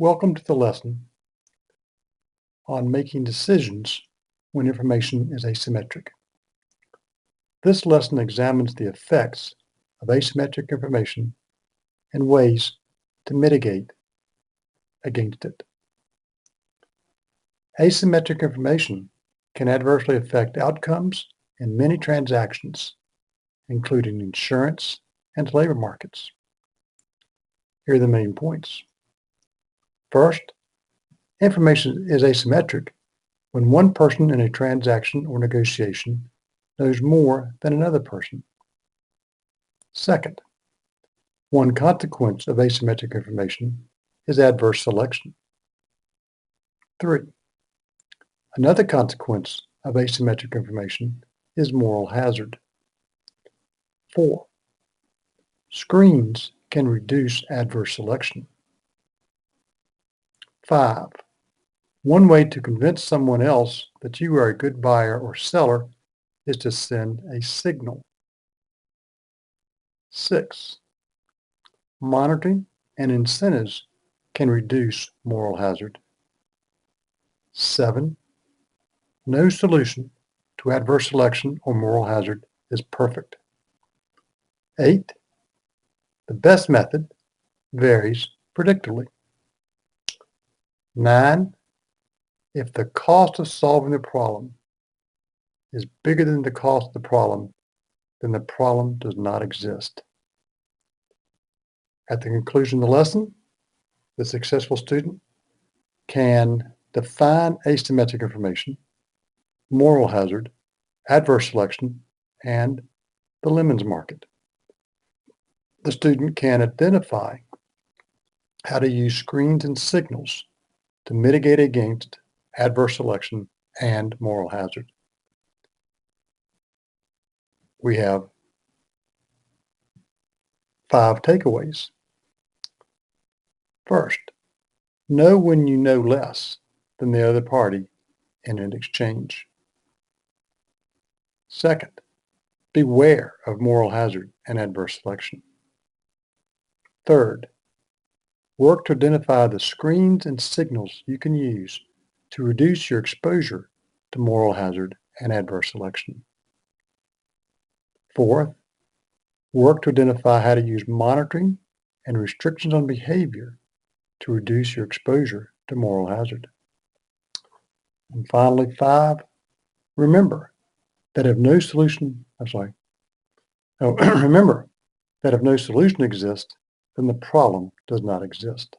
Welcome to the lesson on making decisions when information is asymmetric. This lesson examines the effects of asymmetric information and ways to mitigate against it. Asymmetric information can adversely affect outcomes in many transactions, including insurance and labor markets. Here are the main points. First, information is asymmetric when one person in a transaction or negotiation knows more than another person. Second, one consequence of asymmetric information is adverse selection. 3. Another consequence of asymmetric information is moral hazard. 4. Screens can reduce adverse selection. 5. One way to convince someone else that you are a good buyer or seller is to send a signal. 6. Monitoring and incentives can reduce moral hazard. 7. No solution to adverse selection or moral hazard is perfect. 8. The best method varies predictably. 9. If the cost of solving the problem is bigger than the cost of the problem, then the problem does not exist. At the conclusion of the lesson, the successful student can define asymmetric information, moral hazard, adverse selection, and the lemons market. The student can identify how to use screens and signals to mitigate against adverse selection and moral hazard. We have 5 takeaways. First, know when you know less than the other party in an exchange. Second, beware of moral hazard and adverse selection. Third, work to identify the screens and signals you can use to reduce your exposure to moral hazard and adverse selection. Fourth, work to identify how to use monitoring and restrictions on behavior to reduce your exposure to moral hazard. And finally, 5, remember that if no solution exists, then the problem does not exist.